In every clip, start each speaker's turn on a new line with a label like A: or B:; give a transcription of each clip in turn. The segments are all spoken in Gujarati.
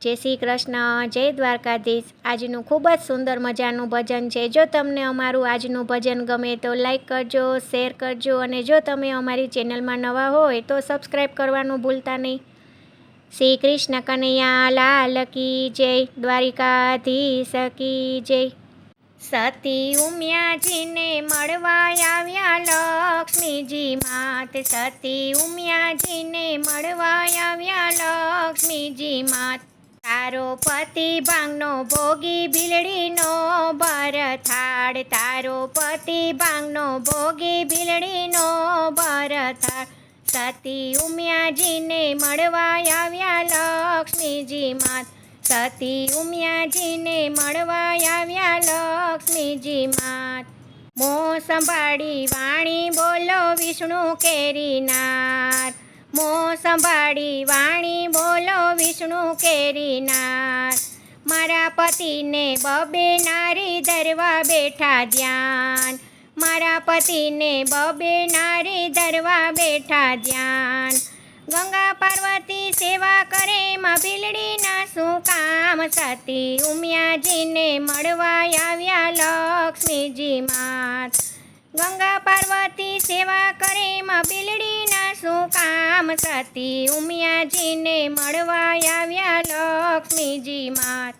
A: જય શ્રી કૃષ્ણ, જય દ્વારકાધીશ। આજનું ખૂબ જ સુંદર મજાનું ભજન છે। જો તમને અમારું આજનું ભજન ગમે તો લાઈક કરજો, શેર કરજો અને જો તમે અમારી ચેનલમાં નવા હોય તો સબસ્ક્રાઈબ કરવાનું ભૂલતા નહીં। શ્રી કૃષ્ણ કનૈયા લાલ કી જય, દ્વારિકાધીશ કી જય। સતી ઉમિયાજીને મળવા આવ્યા લક્ષ્મીજી માત, સતી ઉમિયાજીને મળવા આવ્યા લક્ષ્મીજી માત। તારો પતિ ભાંગનો ભોગી બિલડીનો ભરથાળ, તારો પતિ ભાંગનો ભોગી બિલડીનો ભરથાળ। સતી ઉમિયાજીને મળવા આવ્યા લક્ષ્મીજી માત, સતી ઉમિયાજીને મળવા આવ્યા લક્ષ્મીજી માત। મોં સંભાળી વાણી બોલો વિષ્ણુ કેરીનાર, મોં સંભાળી વાણી બોલો વિષ્ણુ કેરીનાર। મારા પતિને બબે નારી ધરવા બેઠા ધ્યાન, મારા પતિને બબે નારી ધરવા બેઠા ધ્યાન। ગંગા પાર્વતી સેવા કરે માં બિલડીના શું કામ, સતી ઉમિયાજીને મળવા આવ્યા લક્ષ્મીજી માત। ગંગા પાર્વતી સેવા કરે માં બિલડીના શું કામ, સતી ઉમિયાજીને મળવા આવ્યા લક્ષ્મીજી માત।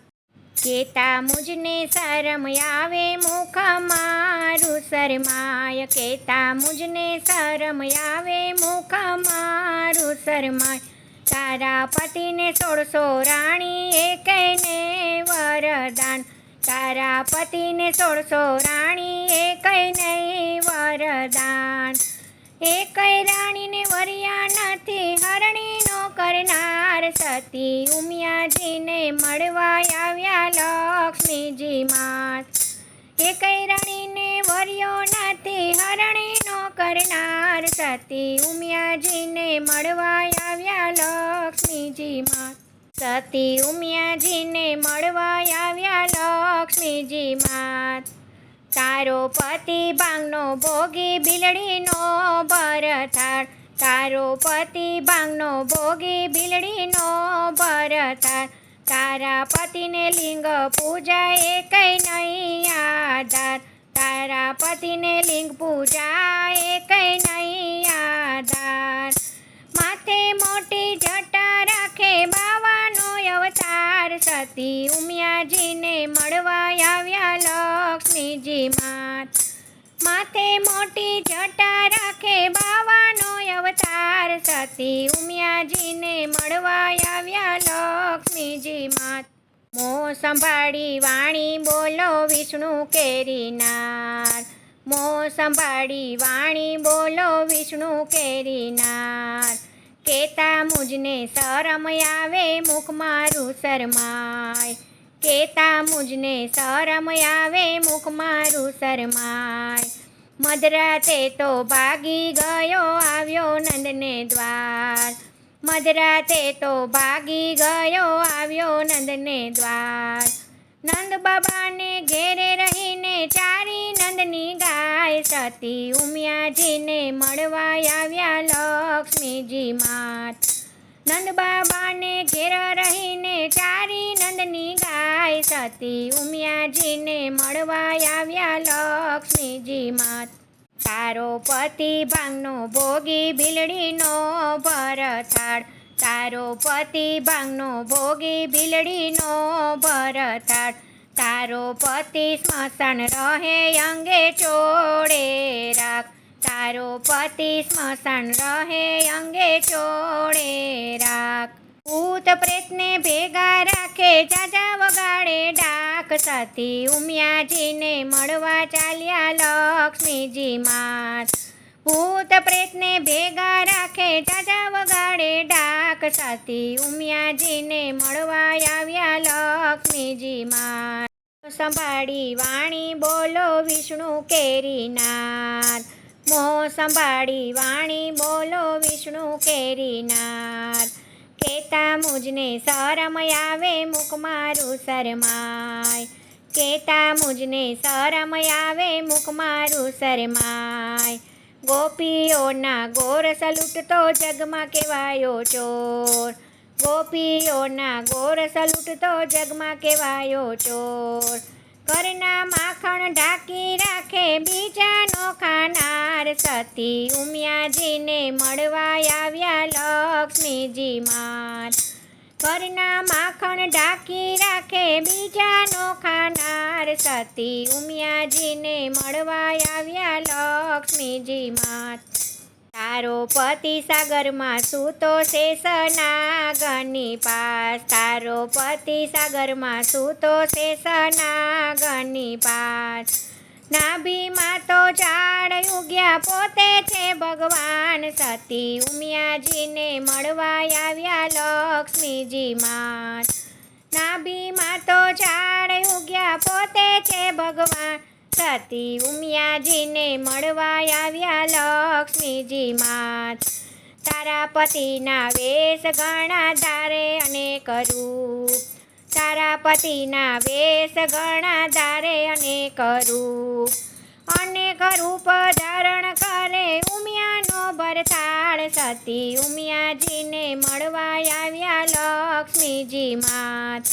A: કેતા મુજને શરમ આવે મુખ મારું શરમાય, કેતા મુજને શરમ આવે મુખ મારું શરમાય। તારા પતિને 1600 રાણી એકને વરદાન, તારા પતિને 1600 રાણી એકને વરદાન। એકય રાણીને વર્યા નથી હરણીનો કરનાર, સતી ઉમિયાજીને મળવા આવ્યા લક્ષ્મીજી માત। એકય રાણીને વર્યો નથી હરણીનો કરનાર, સતી ઉમિયાજીને મળવા આવ્યા લક્ષ્મીજી માત। સતી ઉમિયાજીને મળવા આવ્યા લક્ષ્મીજી માત। તારો પતિ ભાંગનો ભોગી બિલડીનો ભરથાળ, તારો પતિ ભાંગનો ભોગી બિલડીનો ભરથાળ। તારા પતિને લિંગ પૂજા એકય નહીં આધાર, તારા પતિને લિંગ પૂજા એકય નહીં આધાર। માથે મોટી જટા રાખે બાવાનો અવતાર, સતી ઉમિયાજીને મળવા આવ્યા લક્ષ્મીજી માત। માથે મોટી જટા રાખે બાવાનો અવતાર, સતી ઉમિયાજીને મળવા આવ્યા લક્ષ્મીજી માત। મોં સંભાળી વાણી બોલો વિષ્ણુ કેરીનાર, મોં સંભાળી વાણી બોલો વિષ્ણુ કેરીનાર। કેતા મુજને શરમ આવે મુખ મારું શરમાય, કેતા મુજને શરમ આવે મુખ મારું શરમાય। મધરાતે તો ભાગી ગયો આવ્યો નંદને દ્વાર, મધરાતે તો ભાગી ગયો આવ્યો નંદને દ્વાર। નંદ બાબાને ઘેરે રહીને ચારી નંદની ગાય, સતી ઉમિયાજીને મળવા આવ્યા લક્ષ્મીજી માત। નંદ બાબાને ઘેર રહીને ચારી નંદની ગાય, સતી ઉમિયાજીને મળવા આવ્યા લક્ષ્મીજી માત। તારો પતિ ભાંગનો ભોગી બિલડીનો ભરથાળ, તારો પતિ ભાંગનો ભોગી બિલડીનો ભરથાળ। તારો પતિ સ્મશાન રહે અંગે ચોળે રાખ, તારો પતિ સ્મશાન રહે અંગે ચોળે રાખ। ભૂત પ્રેતને ભેગા રાખે જાજા વગાડે ડાક, સતી ઉમિયાજીને મળવા ચાલ્યા લક્ષ્મીજી માત। ભૂત પ્રેતને ભેગા રાખે જાજા વગાડે ડાક, સતી ઉમિયાજીને મળવા આવ્યા લક્ષ્મીજી માત। સંભાળી વાણી બોલો વિષ્ણુ કેરીનાર, મોં સંભાળી વાણી બોલો વિષ્ણુ કેરીનાર। કેતા મુજને શરમ આવે મુખ મારું શરમાય, કેતા મુજને શરમ આવે મુખ મારું શરમાય। ગોપીઓના ગોરસ લૂંટતો જગમાં કહેવાયો ચોર, ગોપીઓના ગોરસ લૂંટતો જગમાં કહેવાયો ચોર. ઘરના માખણ ઢાંકી રાખે બીજાનો ખાનાર, સતી ઉમિયાજીને મળવા આવ્યા લક્ષ્મીજી માત. ઘરના માખણ ઢાંકી રાખે બીજાનો ખાનાર, સતી ઉમિયાજીને મળવા આવ્યા લક્ષ્મીજી માત. તારો પતિ સાગરમાં સૂતો છે સનાગની પાસ, તારો પતિ સાગરમાં સૂતો છે સનાગની પાસ. નાભીમાં તો ઝાડ ઉગ્યા પોતે છે ભગવાન, સતી ઉમિયાજીને મળવા આવ્યા લક્ષ્મીજી માત. નાભીમાં તો ઝાડ ઉગ્યા પોતે છે ભગવાન, સતી ઉમિયાજીને મળવા આવ્યા લક્ષ્મીજી માત. તારા પતિના વેશ ઘણા ધારે અનેક રૂપ, તારા પતિના વેશ ઘણા ધારે અનેક રૂપ. અનેક રૂપ ધારણ કરે ઉમિયાનો ભરથાળ, સતી ઉમિયાજીને મળવા આવ્યા લક્ષ્મીજી માત.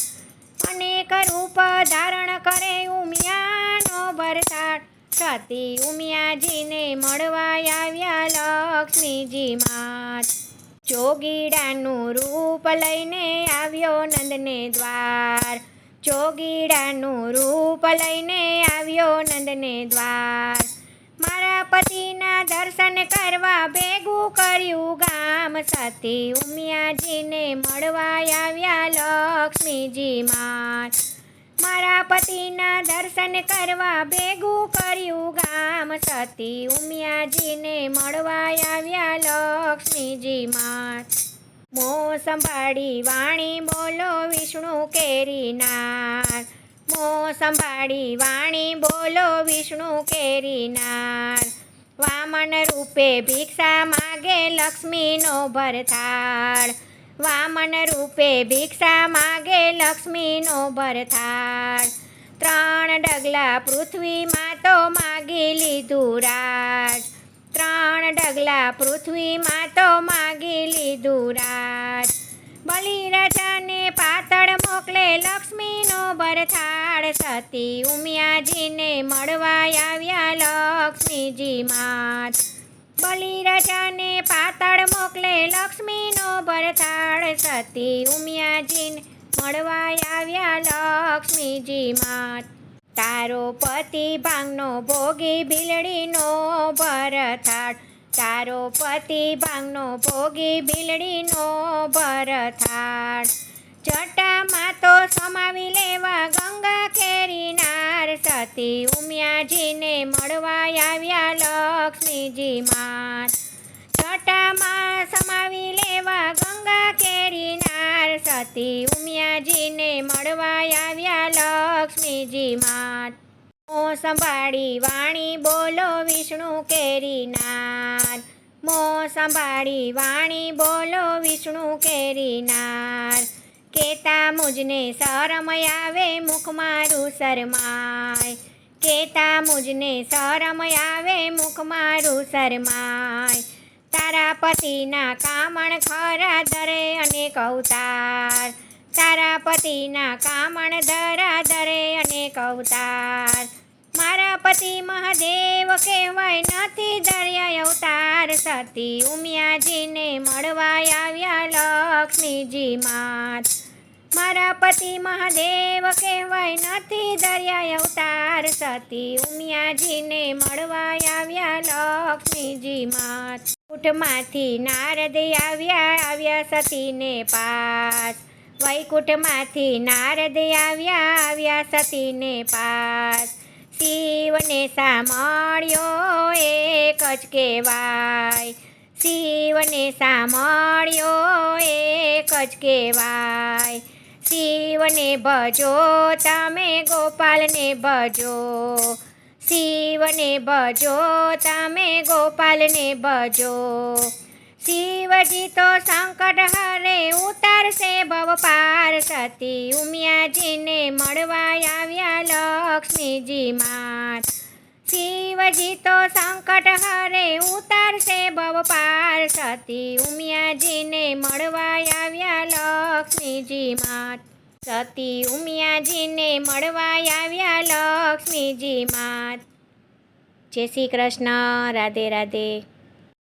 A: અનેક રૂપ ધારણ કરે ઉમિયાનો ભરથાળ, સતી ઉમિયાજીને મળવા આવ્યા લક્ષ્મીજી માત. જોગીડાનું રૂપ લઈને આવ્યો નંદને દ્વાર, જોગીડાનું રૂપ લઈને આવ્યો નંદને દ્વાર. મારા પતિના દર્શન કરવા ભેગું કર્યું ગામ, સતી ઉમિયાજીને મળવા આવ્યા લક્ષ્મીજી માત. મારા પતિના દર્શન કરવા ભેગું કર્યું ગામ, સતી ઉમિયાજીને મળવા આવ્યા લક્ષ્મીજી માત. મોં સંભાળી વાણી બોલો વિષ્ણુ કેરીનાર, મોં સંભાળી વાણી બોલો વિષ્ણુ કેરીનાર. વામન રૂપે ભિક્ષા માગે લક્ષ્મીનો ભરથાળ, વામન રૂપે ભિક્ષા માગે લક્ષ્મીનો ભરથાળ. 3 ડગલા પૃથ્વીમાં તો માગી લીધું રાજ, 3 ડગલા પૃથ્વીમાં તો માગી લીધું રાજ. બલિરાજાને પાતળ મોકલે લક્ષ્મીનો ભરથાળ, સતી ઉમિયાજીને મળવા આવ્યા લક્ષ્મીજી માત. બલિરાજાને પાતળ મોકલે લક્ષ્મીનો ભરથાળ, સતી ઉમિયાજીને મળવા આવ્યા લક્ષ્મીજી માત. તારો પતિ ભાંગનો ભોગી ભીલડીનો ભરથાળ, તારો પતિ ભાંગનો ભોગી ભીલડીનો ભરથાળ. જટામાં તો સમાવી લેવા ગંગા કેરીનાર, સતી ઉમિયાજીને મળવા આવ્યા લક્ષ્મીજી માત. જટામાં સમાવી લેવા ગંગા કેરીનાર, સતી ઉમિયાજીને મળવા આવ્યા લક્ષ્મીજી માત. મોં સંભાળી વાણી બોલો વિષ્ણુ કેરીનાર, મોં સંભાળી વાણી બોલો વિષ્ણુ કેરીનાર. કેતા મુજને શરમ આવે મુખ મારું શરમાય, કેતા મુજને શરમ આવે મુખ મારું શરમાય. તારા પતિના કામણ ખરા ધરે અનેક અવતાર, તારા પતિના કામણ ધરા ધરે અનેક અવતાર. મારા પતિ મહાદેવ કહેવાય નથી ધર્યા અવતાર, સતી ઉમિયાજીને મળવા આવ્યા લક્ષ્મીજી માત. મારા પતિ મહાદેવ કહેવાય નથી ધર્યા અવતાર, સતી ઉમિયાજીને મળવા આવ્યા લક્ષ્મીજી માત. વૈકુંઠમાંથી નારદ આવ્યા સતીને પાસ, વૈકુંઠમાંથી નારદ આવ્યા સતીને પાસ. શિવને સાંભળ્યો એક જ કહેવાય, શિવને સાંભળ્યો એક જ કહેવાય. શિવને ભજો તમે ગોપાલને ભજો, શિવને ભજો તમે ગોપાલને ભજો. શિવજી તો સંકટ હરે ઉતારશે ભવ પાર, સતી ઉમિયાજીને મળવા આવ્યા લક્ષ્મીજી માત. શિવજી તો સંકટ હરે ઉતારશે ભવ પાર. સતી ઉમિયાજીને મળવા આવ્યા લક્ષ્મીજી માત. સતી ઉમિયાજીને મળવા આવ્યા લક્ષ્મીજી માત. જય શ્રી કૃષ્ણ. રાધે રાધે.